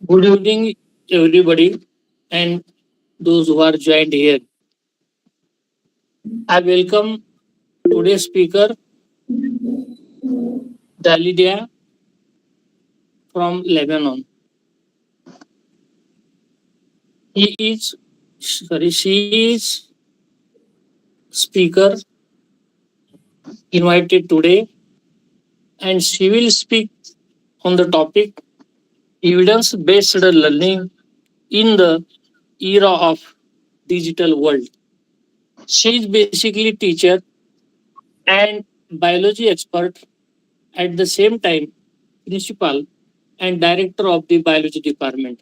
Good evening, everybody, and those who are joined here. I welcome today's speaker, Dalida from Lebanon. He is, she is speaker invited today, and she will speak on the topic evidence-based learning in the era of digital world. She is basically teacher and biology expert at the same time principal and director of the biology department.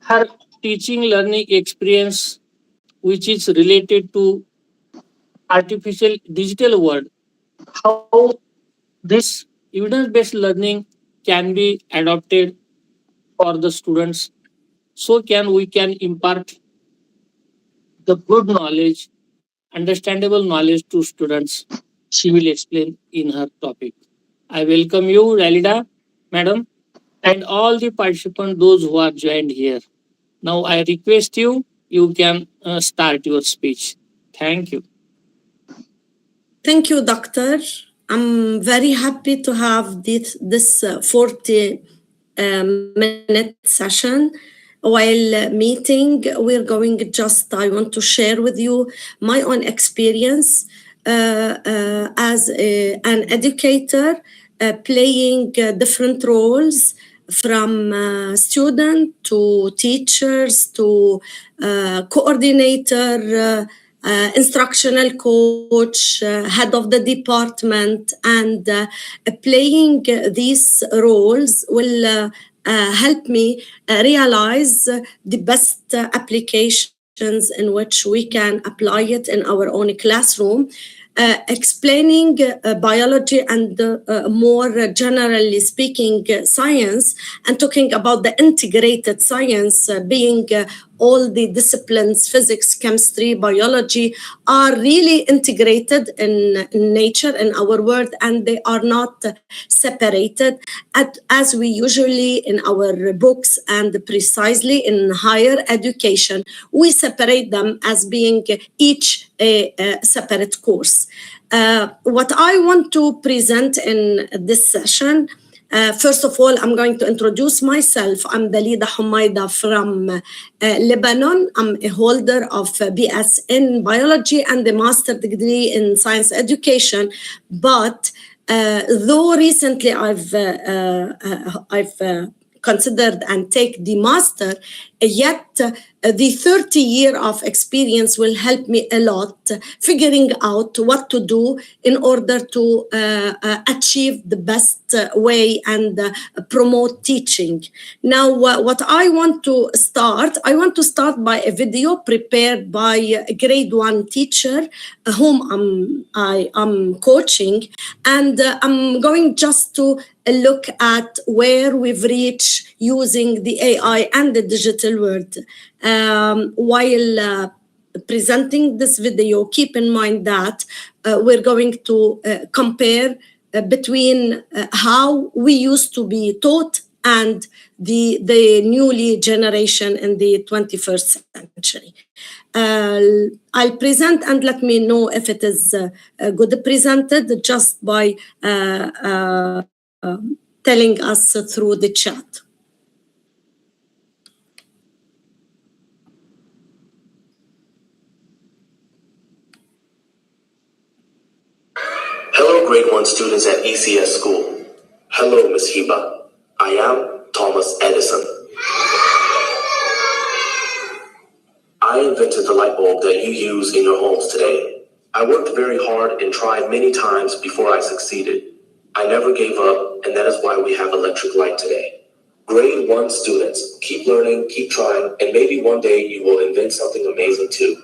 Her teaching learning experience, which is related to artificial digital world, how this evidence-based learning can be adopted for the students, so can we can impart the good knowledge, understandable knowledge to students. She will explain in her topic. I welcome you, Dalida, madam, and all the participants, those who are joined here. Now I request you, you can start your speech. Thank you. Thank you, Doctor. I'm very happy to have this 40-minute session. While meeting, we're going I want to share with you my own experience as an educator, playing different roles from student to teachers to coordinator, instructional coach, head of the department, and playing these roles will help me realize the best applications in which we can apply it in our own classroom. Explaining biology and more generally speaking science, and talking about the integrated science being all the disciplines, physics, chemistry, biology, are really integrated in nature, in our world, and they are not separated as we usually in our books and precisely in higher education, we separate them as being each a separate course. What I want to present in this session, first of all, I'm going to introduce myself. I'm Dalida Hommayda from Lebanon. I'm a holder of BS in biology and a master degree in science education. But though recently I've considered and take the master, yet the 30 year of experience will help me a lot figuring out what to do in order to achieve the best way and promote teaching. Now, what I want to start by a video prepared by a grade 1 teacher whom I am coaching, and I'm going just to look at where we've reached using the AI and the digital world. While presenting this video, keep in mind that we're going to compare between how we used to be taught and the newly generation in the 21st century. I'll present and let me know if it is good presented just by telling us through the chat. Hello, grade 1 students at ECS school. Hello, Ms. Hiba. I am Thomas Edison. I invented the light bulb that you use in your homes today. I worked very hard and tried many times before I succeeded. I never gave up, and that is why we have electric light today. Grade 1 students, keep learning, keep trying, and maybe one day you will invent something amazing too.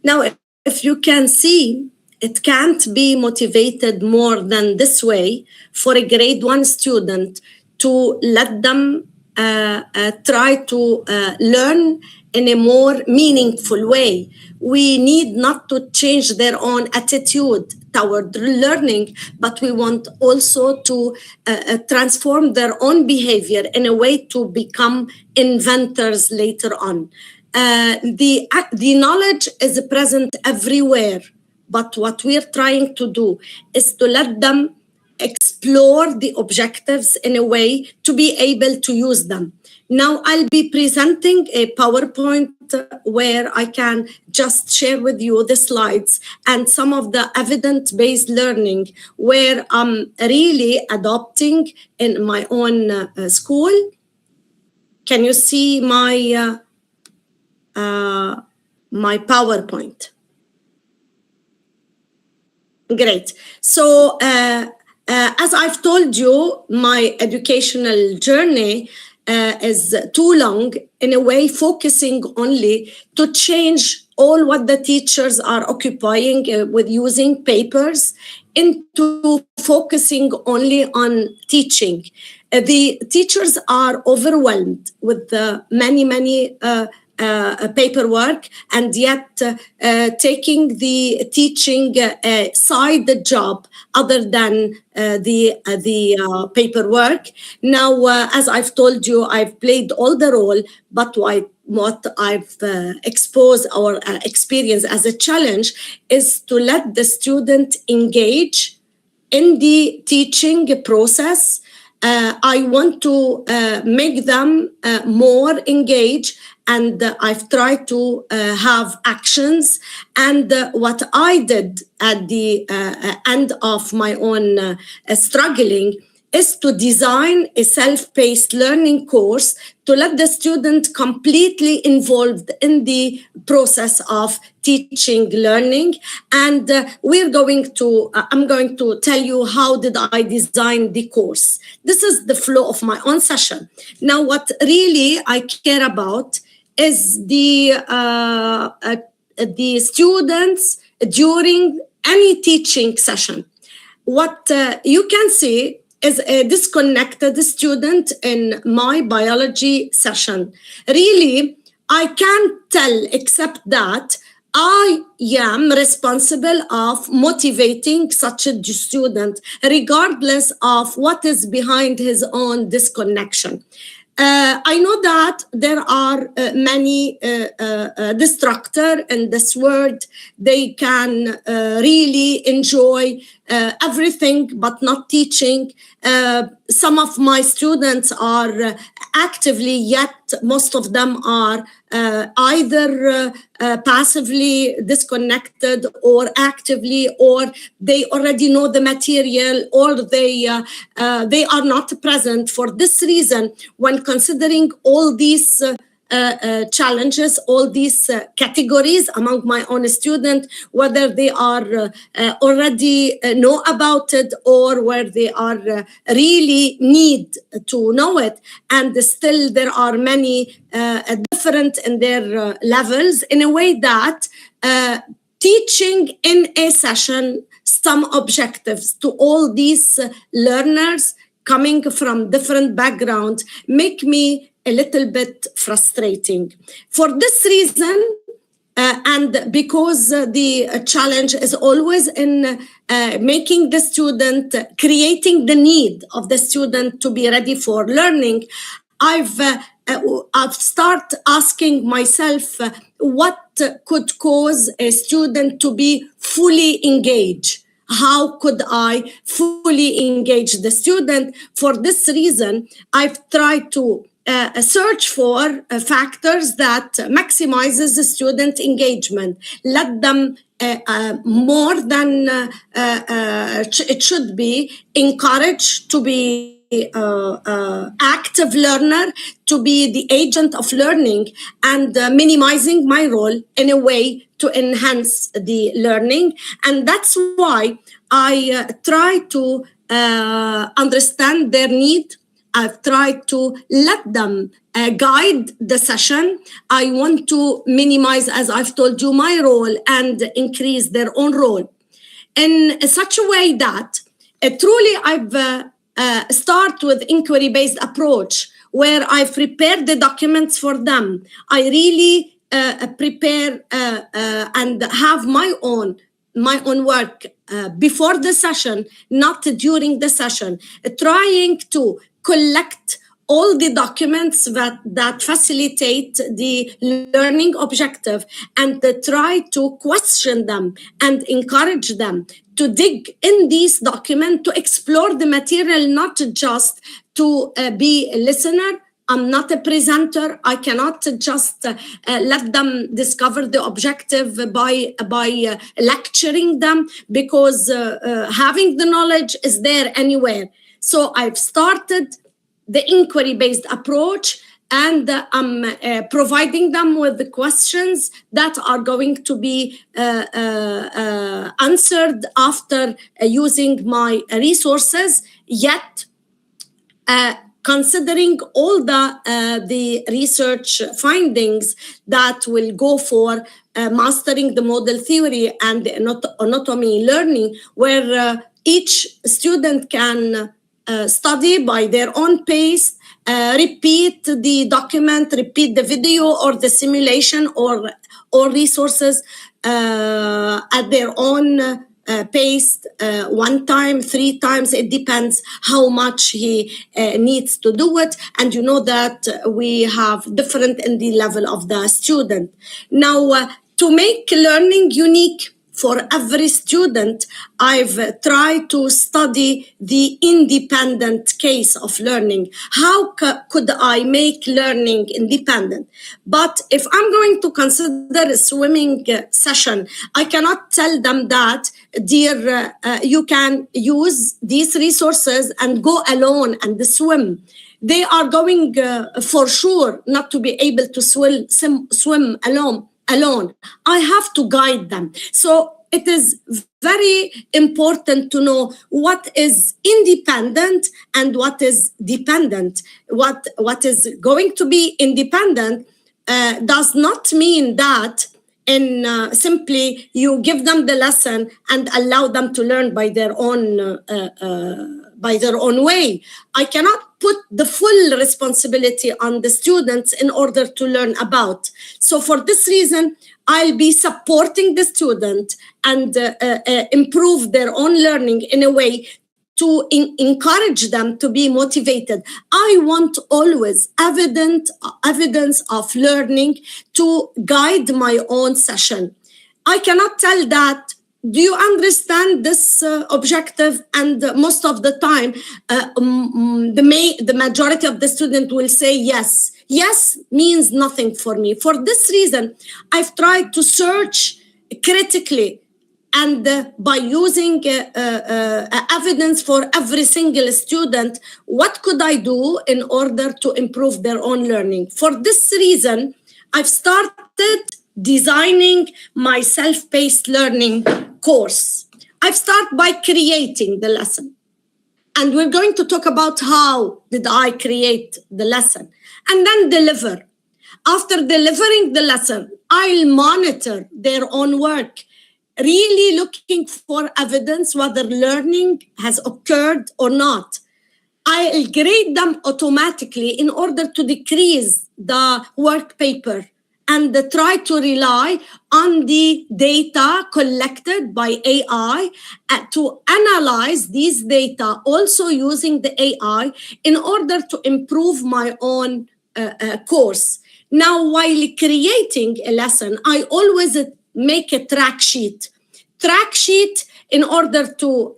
Now, if you can see, it can't be motivated more than this way for a grade 1 student to let them try to learn in a more meaningful way. We need not to change their own attitude toward learning, but we want also to transform their own behavior in a way to become inventors later on. The knowledge is present everywhere, but what we're trying to do is to let them explore the objectives in a way to be able to use them. Now I'll be presenting a PowerPoint where I can just share with you the slides and some of the evidence-based learning where I'm really adopting in my own school. Can you see my my PowerPoint? Great. So as I've told you, my educational journey is too long, in a way focusing only to change all what the teachers are occupying with using papers into focusing only on teaching. The teachers are overwhelmed with many paperwork, and yet taking the teaching side job other than the paperwork. Now, as I've told you, I've played all the role, but what I've exposed or experienced as a challenge is to let the student engage in the teaching process. I want to make them more engaged, and I've tried to have actions. And what I did at the end of my own struggling is to design a self-paced learning course to let the student completely involved in the process of teaching, learning. And I'm going to tell you how did I design the course. This is the flow of my own session. Now, what really I care about is the students during any teaching session. What you can see is a disconnected student in my biology session. Really, I can't tell except that I am responsible of motivating such a student, regardless of what is behind his own disconnection. I know that there are many distractors in this world. They can really enjoy everything but not teaching. Some of my students are actively, yet most of them are either passively disconnected or actively, or they already know the material, or they are not present. For this reason, when considering all these challenges, all these categories among my own students, whether they are already know about it or where they are really need to know it, and still there are many different in their levels, in a way that teaching in a session some objectives to all these learners coming from different backgrounds make me a little bit frustrating. For this reason, and because the challenge is always in making the student, creating the need of the student to be ready for learning, I've started asking myself what could cause a student to be fully engaged. How could I fully engage the student? For this reason, I've tried to search for factors that maximizes the student engagement. Let them more than it should be encouraged to be active learner, to be the agent of learning, and minimizing my role in a way to enhance the learning. And that's why I try to understand their need. I've tried to let them guide the session. I want to minimize, as I've told you, my role and increase their own role in such a way that truly I've start with inquiry-based approach, where I prepare the documents for them. I really prepare and have my own work before the session, not during the session, trying to collect all the documents that facilitate the learning objective, and try to question them and encourage them to dig in these documents, to explore the material, not just to be a listener. I'm not a presenter. I cannot just let them discover the objective by lecturing them, because having the knowledge is there anywhere. So I've started the inquiry-based approach, and I'm providing them with the questions that are going to be answered after using my resources, yet considering all the research findings that will go for mastering the model theory and the anatomy learning, where each student can study by their own pace, repeat the document, repeat the video or the simulation or resources at their own pace, 1 time, 3 times. It depends how much he needs to do it. And you know that we have different in the level of the student. Now, to make learning unique for every student, I've tried to study the independent case of learning. How could I make learning independent? But if I'm going to consider a swimming session, I cannot tell them that, dear, you can use these resources and go alone and swim. They are going for sure not to be able to swim alone. I have to guide them. So it is very important to know what is independent and what is dependent. What is going to be independent does not mean that simply you give them the lesson and allow them to learn by their own way. I cannot put the full responsibility on the students in order to learn about. So for this reason, I'll be supporting the student and improve their own learning in a way to encourage them to be motivated. I want always evidence of learning to guide my own session. I cannot tell that, do you understand this objective? And most of the time, the majority of the student will say yes. Yes means nothing for me. For this reason, I've tried to search critically, and by using evidence for every single student, what could I do in order to improve their own learning? For this reason, I've started designing my self-paced learning course. I've started by creating the lesson. And we're going to talk about how did I create the lesson, and then deliver. After delivering the lesson, I'll monitor their own work, really looking for evidence whether learning has occurred or not. I'll grade them automatically in order to decrease the work paper and try to rely on the data collected by AI to analyze these data, also using the AI in order to improve my own course. Now, while creating a lesson, I always make a track sheet. In order to,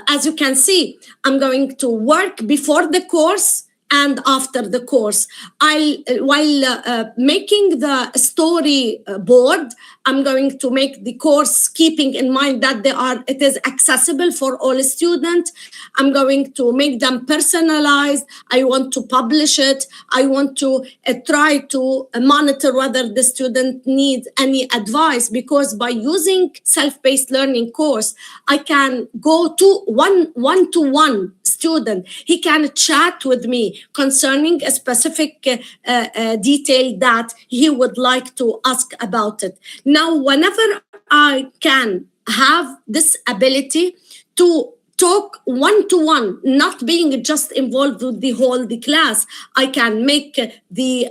as you can see, I'm going to work before the course and after the course. While making the story board, I'm going to make the course keeping in mind that it is accessible for all students. I'm going to make them personalized. I want to publish it. I want to try to monitor whether the student needs any advice, because by using self-paced learning course, I can go to one-to-one student. He can chat with me concerning a specific detail that he would like to ask about it. Now, whenever I can have this ability to talk one-to-one, not being just involved with the class. I can make the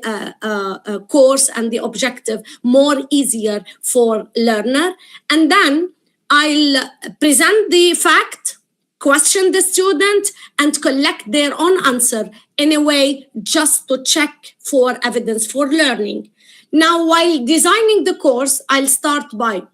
course and the objective more easier for learner. And then I'll present the fact, question the student, and collect their own answer in a way just to check for evidence for learning. Now, while designing the course, I'll start by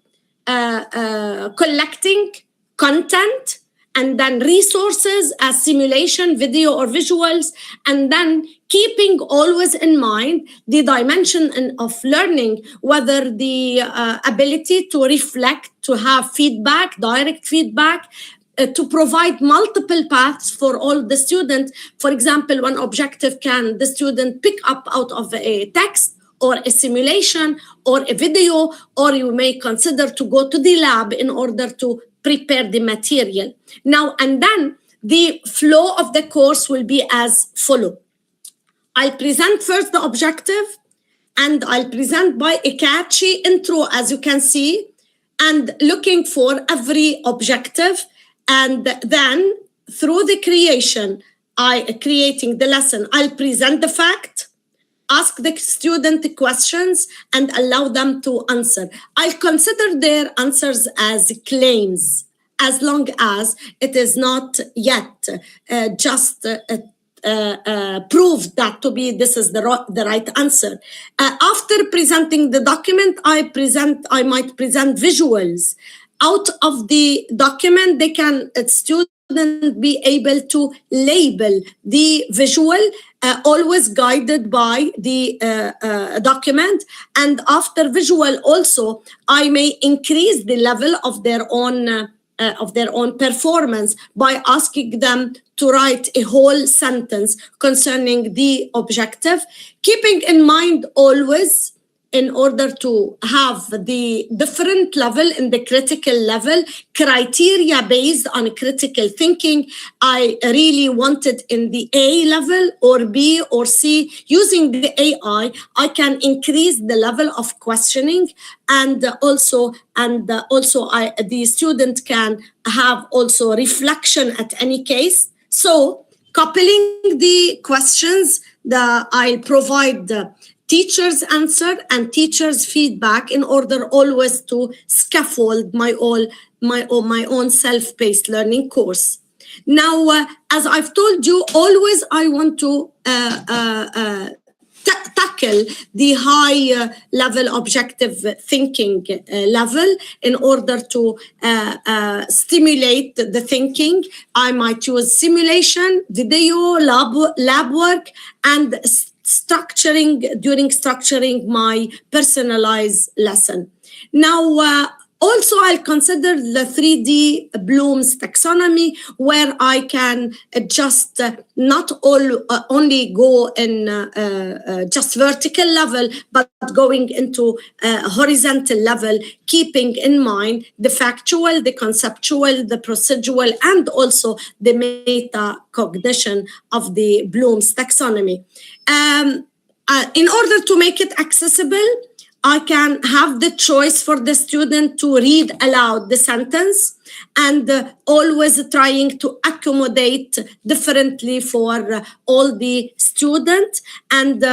collecting content, and then resources as simulation, video or visuals, and then keeping always in mind the dimension of learning, whether the ability to reflect, to have feedback, direct feedback, to provide multiple paths for all the students. For example, one objective can the student pick up out of a text or a simulation or a video, or you may consider to go to the lab in order to prepare the material. Now, and then the flow of the course will be as follow. I'll present first the objective, and I'll present by a catchy intro, as you can see, and looking for every objective. And then through the creating the lesson, I'll present the fact, ask the student the questions, and allow them to answer. I'll consider their answers as claims, as long as it is not yet just proved that to be this is the right answer. After presenting the document, I might present visuals. Out of the document, they can student be able to label the visual, always guided by the document. And after visual also, I may increase the level of their own performance by asking them to write a whole sentence concerning the objective, keeping in mind always, in order to have the different level in the critical level, criteria based on critical thinking. I really wanted in the A level or B or C. Using the AI, I can increase the level of questioning, and also the student can have also reflection at any case. So coupling the questions, I provide the teacher's answer and teacher's feedback in order always to scaffold my own self-paced learning course. Now, as I've told you, always I want to tackle the high level objective thinking level in order to stimulate the thinking. I might use simulation, video, lab work, and structuring my personalized lesson. Now, also, I'll consider the 3D Bloom's taxonomy, where I can just not only go in just vertical level, but going into horizontal level, keeping in mind the factual, the conceptual, the procedural, and also the meta-cognition of the Bloom's taxonomy. In order to make it accessible, I can have the choice for the student to read aloud the sentence, and always trying to accommodate differently for all the students, and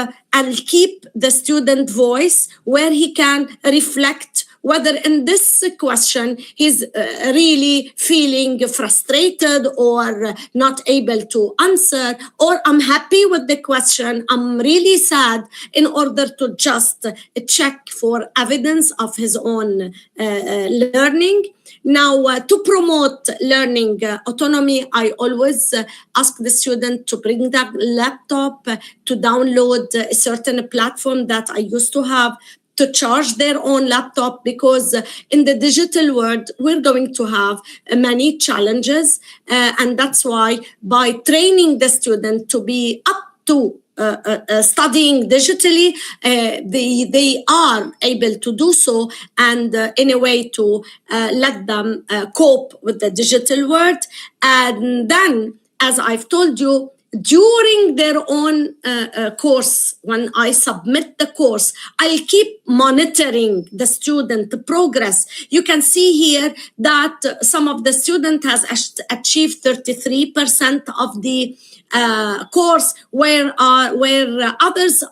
keep the student voice where he can reflect whether in this question he's really feeling frustrated or not able to answer, or I'm happy with the question, I'm really sad, in order to just check for evidence of his own learning. Now, to promote learning autonomy, I always ask the student to bring their laptop, to download a certain platform that I used to have, to charge their own laptop, because in the digital world, we're going to have many challenges. And that's why by training the student to be up to studying digitally, they are able to do so, and in a way to let them cope with the digital world. And then, as I've told you, during their own course, when I submit the course, I'll keep monitoring the student progress. You can see here that some of the student has achieved 33% of the course, where others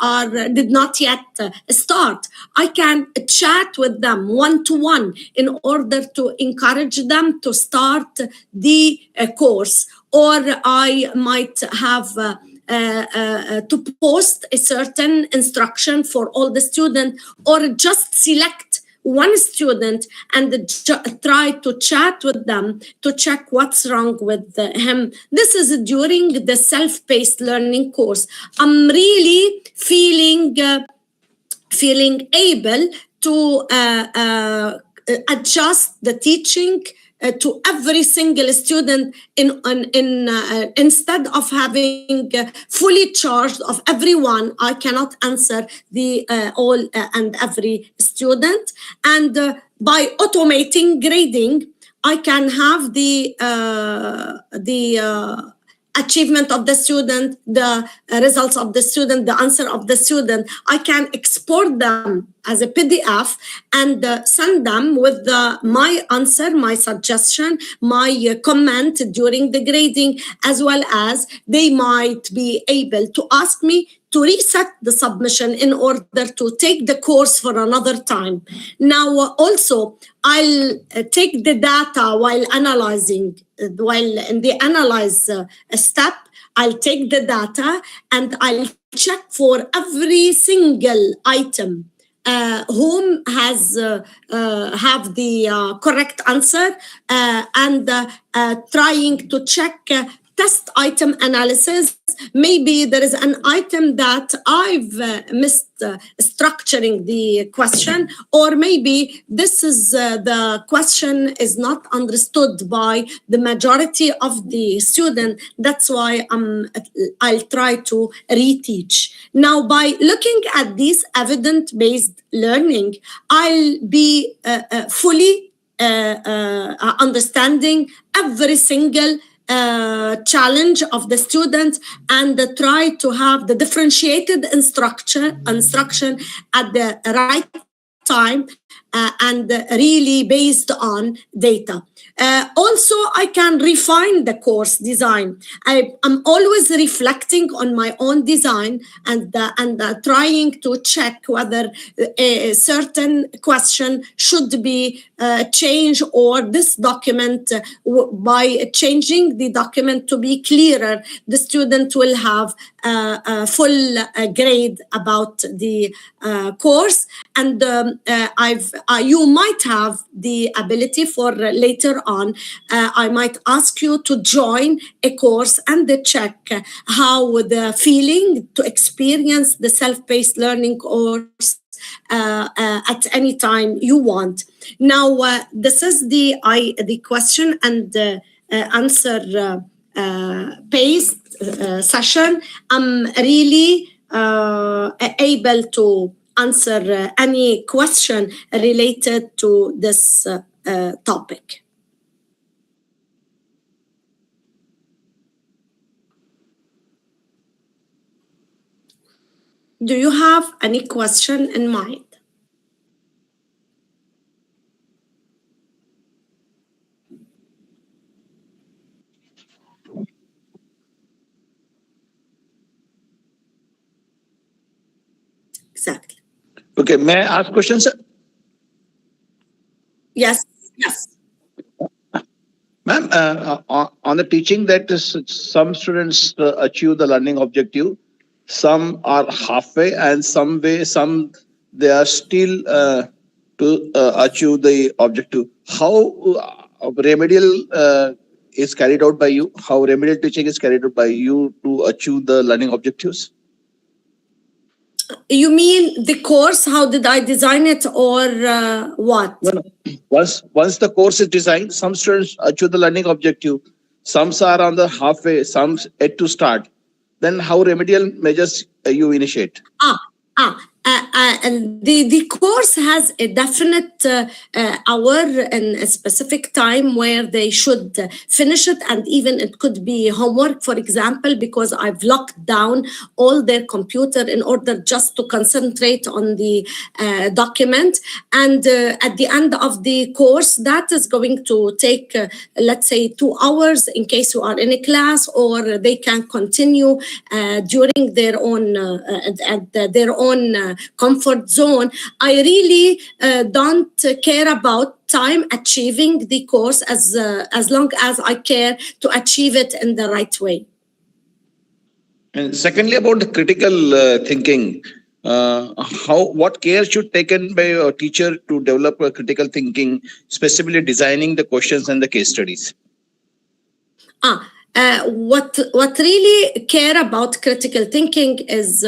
did not yet start. I can chat with them one-to-one in order to encourage them to start the course, or I might have to post a certain instruction for all the students, or just select one student and try to chat with them to check what's wrong with him. This is during the self-paced learning course. I'm really feeling able to adjust the teaching to every single student instead of having fully charged of everyone. I cannot answer the all and every student, and by automating grading, I can have the achievement of the student, the results of the student, the answer of the student. I can export them as a PDF and send them with my answer, my suggestion, my comment during the grading, as well as they might be able to ask me to reset the submission in order to take the course for another time. Now, also, I'll take the data while analyzing, while in the analyze step, I'll take the data and I'll check for every single item whom has have the correct answer, and trying to check test item analysis. Maybe there is an item that I've missed structuring the question, or maybe this is the question is not understood by the majority of the student. That's why I'll try to reteach. Now, by looking at this evidence-based learning, I'll be fully understanding every single challenge of the student, and try to have the differentiated instruction at the right time, and really based on data. Also, I can refine the course design. I'm always reflecting on my own design and trying to check whether a certain question should be changed, or this document, by changing the document to be clearer, the student will have a full grade about the course. And you might have the ability for later on, I might ask you to join a course and check how the feeling to experience the self-paced learning course at any time you want. Now, this is the question and answer paced session. I'm really able to answer any question related to this topic. Do you have any question in mind? Exactly. Okay, may I ask questions, sir? Yes. Ma'am, on the teaching that some students achieve the learning objective, some are halfway, and some they are still to achieve the objective. How remedial is carried out by you? How remedial teaching is carried out by you to achieve the learning objectives? You mean the course? How did I design it, or what? No. Once the course is designed, some students achieve the learning objective, some are on the halfway, some yet to start. Then how remedial measures you initiate? And the course has a definite hour and a specific time where they should finish it, and even it could be homework, for example, because I've locked down all their computer in order just to concentrate on the document. And at the end of the course, that is going to take, let's say, 2 hours in case you are in a class, or they can continue during their own at their own comfort zone. I really don't care about time achieving the course as long as I care to achieve it in the right way. And secondly, about the critical thinking, what care should taken by a teacher to develop a critical thinking, specifically designing the questions and the case studies? What really care about critical thinking is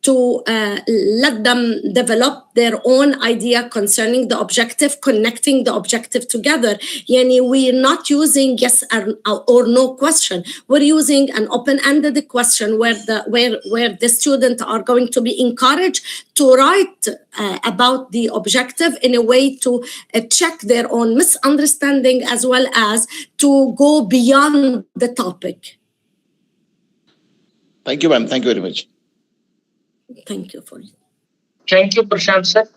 to let them develop their own idea concerning the objective, connecting the objective together. Yani, we're not using yes or no question. We're using an open-ended question where the student are going to be encouraged to write about the objective in a way to check their own misunderstanding, as well as to go beyond the topic. Thank you, ma'am. Thank you very much. Thank you for it. Thank you, Prashant sir.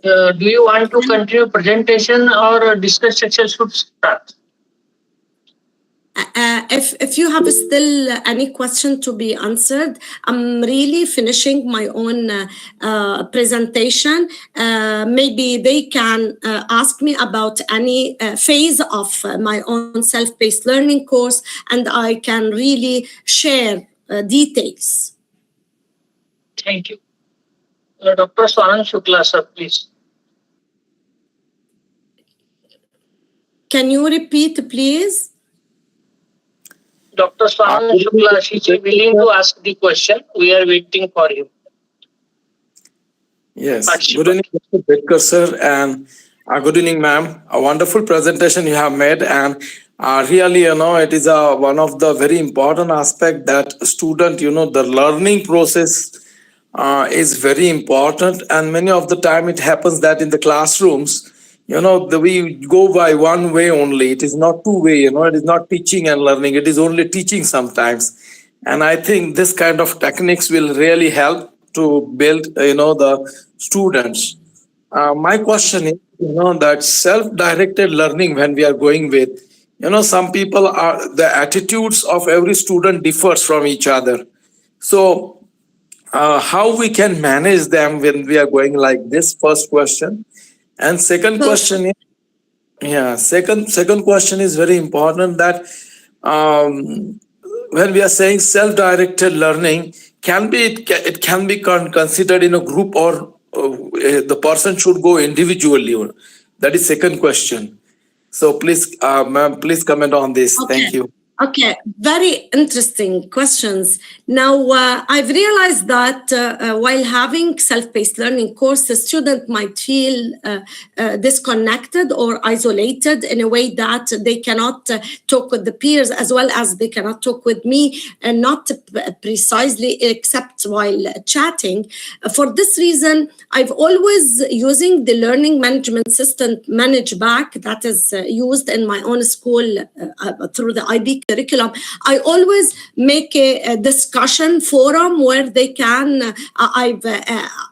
Do you want to continue presentation, or discuss section should start? If you have still any question to be answered, I'm really finishing my own presentation. Maybe they can ask me about any phase of my own self-paced learning course, and I can really share details. Thank you. Dr. Swanand Shukla, sir, please. Can you repeat, please? Dr. Swanand Shukla, she is willing to ask the question. We are waiting for you. Yes. Good evening, Mr. BETKAR, sir, and good evening, ma'am. A wonderful presentation you have made, and really, it is one of the very important aspect that student, the learning process is very important, and many of the time it happens that in the classrooms, we go by one way only. It is not two way, it is not teaching and learning. It is only teaching sometimes. And I think this kind of techniques will really help to build, the students. My question is, that self-directed learning, when we are going with, some people the attitudes of every student differs from each other. So how we can manage them when we are going like this? First question. And second question is, second question is very important, that when we are saying self-directed learning, it can be considered in a group, or the person should go individually. That is second question. So please, ma'am, please comment on this. Okay. Thank you. Okay, very interesting questions. Now, I've realized that while having self-paced learning course, the student might feel disconnected or isolated in a way that they cannot talk with the peers, as well as they cannot talk with me, and not precisely except while chatting. For this reason, I've always using the learning management system ManageBack that is used in my own school through the IB curriculum. I always make a discussion forum where they can, I've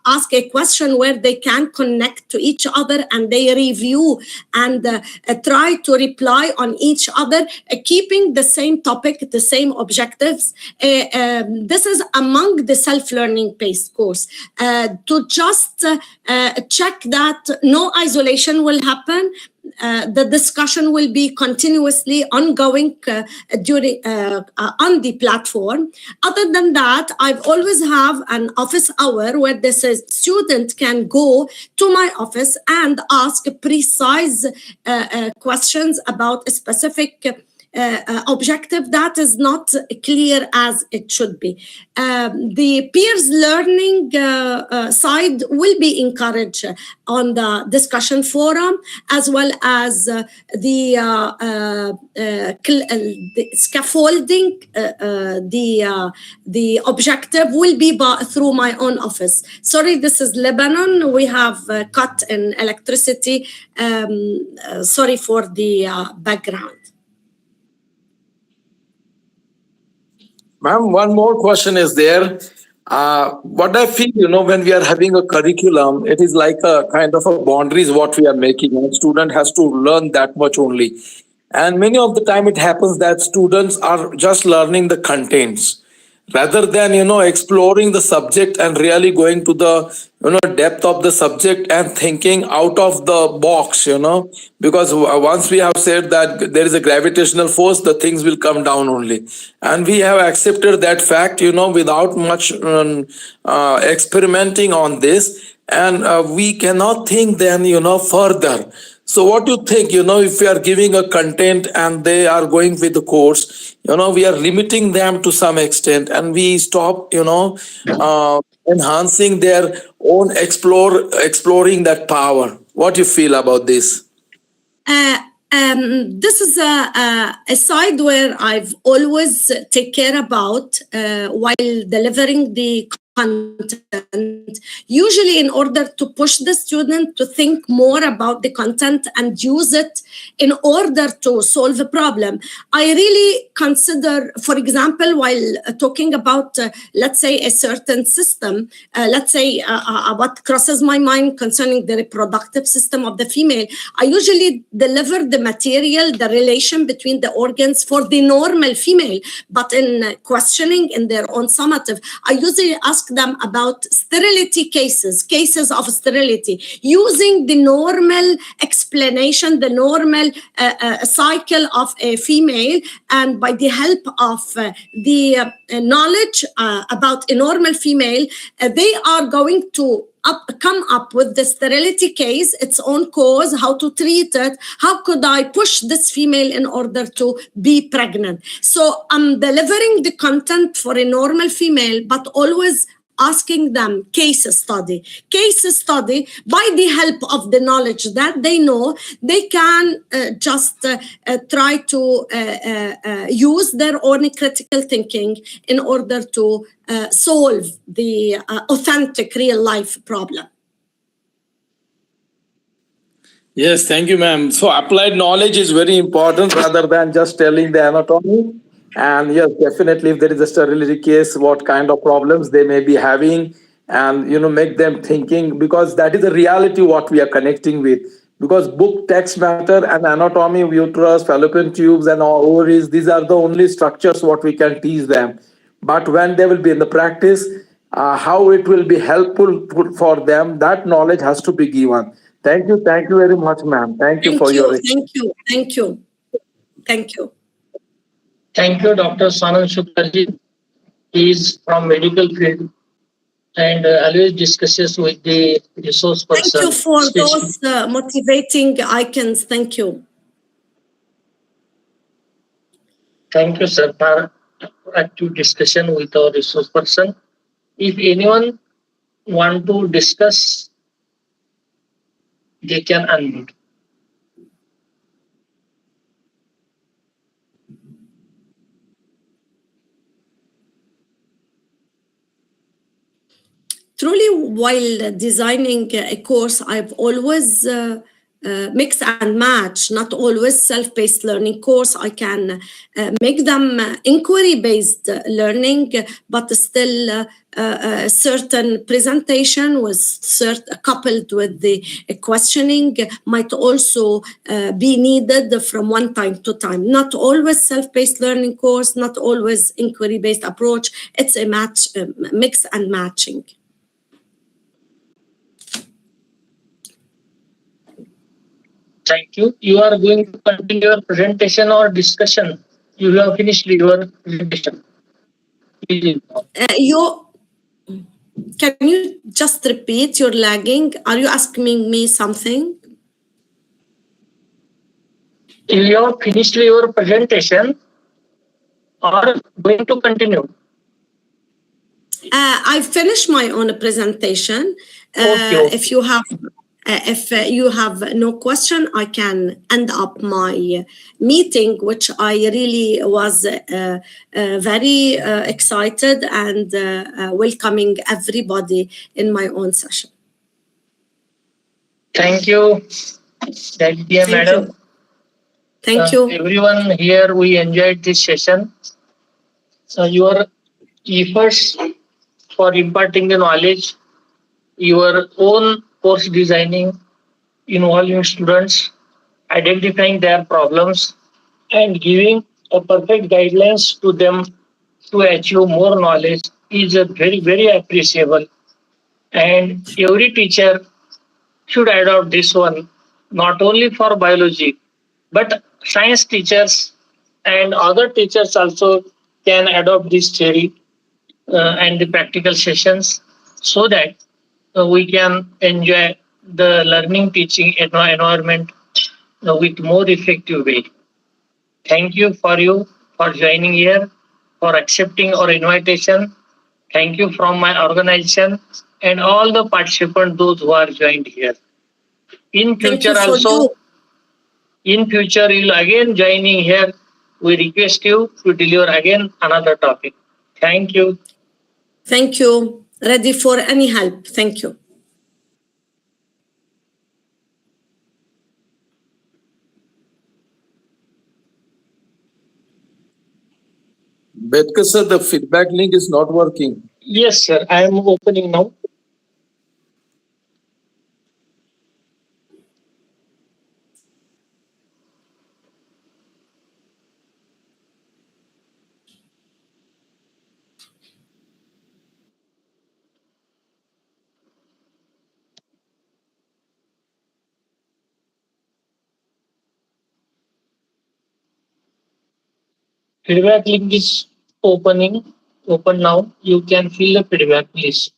asked a question where they can connect to each other, and they review and try to reply on each other, keeping the same topic, the same objectives. This is among the self-learning based course, to just check that no isolation will happen. The discussion will be continuously ongoing during on the platform. Other than that, I've always have an office hour where the student can go to my office and ask precise questions about a specific objective, that is not clear as it should be. The peers learning side will be encouraged on the discussion forum, as well as the scaffolding. The objective will be through my own office. Sorry, this is Lebanon. We have cut in electricity. Sorry for the background. Ma'am, one more question is there. What I feel, when we are having a curriculum, it is like a kind of a boundaries what we are making. And student has to learn that much only. And many of the time it happens that students are just learning the contents rather than, exploring the subject and really going to the, depth of the subject and thinking out of the box, because once we have said that there is a gravitational force, the things will come down only. And we have accepted that fact, without much experimenting on this. And we cannot think then, further. So what do you think, if we are giving a content and they are going with the course, we are limiting them to some extent and we stop, enhancing their own exploring that power. What do you feel about this? This is a side where I've always take care about while delivering the content, usually in order to push the student to think more about the content and use it in order to solve a problem. I really consider, for example, while talking about, let's say, a certain system, let's say what crosses my mind concerning the reproductive system of the female, I usually deliver the material, the relation between the organs for the normal female, but in questioning in their own summative, I usually ask them about sterility cases of sterility, using the normal explanation, the normal cycle of a female, and by the help of the knowledge about a normal female, they are going to come up with the sterility case, its own cause, how to treat it, how could I push this female in order to be pregnant. So I'm delivering the content for a normal female, but always asking them case study by the help of the knowledge that they know. They can just try to use their own critical thinking in order to solve the authentic real life problem. Yes, thank you, ma'am. So applied knowledge is very important rather than just telling the anatomy. And yes, definitely, if there is a sterility case, what kind of problems they may be having, and make them thinking, because that is a reality what we are connecting with. Because book text matter and anatomy, uterus, fallopian tubes, and ovaries, these are the only structures what we can teach them. But when they will be in the practice, how it will be helpful for them, that knowledge has to be given. Thank you very much, ma'am. Thank you for your. Thank you. Thank you, Dr. Sanal Shukarji. He is from medical field and always discusses with the resource person. Thank you for those motivating icons. Thank you. Thank you, sir, for active discussion with our resource person. If anyone want to discuss, they can unmute. Truly, while designing a course, I've always mix and match, not always self-paced learning course. I can make them inquiry-based learning, but still a certain presentation coupled with the questioning might also be needed from one time to time. Not always self-paced learning course, not always inquiry-based approach. It's a mix and matching. Thank you. You are going to continue your presentation or discussion? You have finished your presentation. Can you just repeat? You're lagging. Are you asking me something? You have finished your presentation or going to continue? I finished my own presentation. Okay. If you have no question, I can end up my meeting, which I really was very excited and welcoming everybody in my own session. Thank you, Dalida Thank madam. you. Thank you. Everyone here, we enjoyed this session. Your efforts for imparting the knowledge, your own course designing, involving students, identifying their problems, and giving a perfect guidelines to them to achieve more knowledge is a very, very appreciable. And every teacher should adopt this one, not only for biology, but science teachers and other teachers also can adopt this theory and the practical sessions so that we can enjoy the learning teaching environment with more effective way. Thank you for joining here, for accepting our invitation. Thank you from my organization and all the participants, those who are joined here. In Thank you future for also, you. in future you'll again joining here. We request you to deliver again another topic. Thank you. Thank you. Ready for any help. Thank you. Betkar sir, the feedback link is not working. Yes, sir. I am opening now. Feedback link is opening. Open now. You can fill the feedback, please.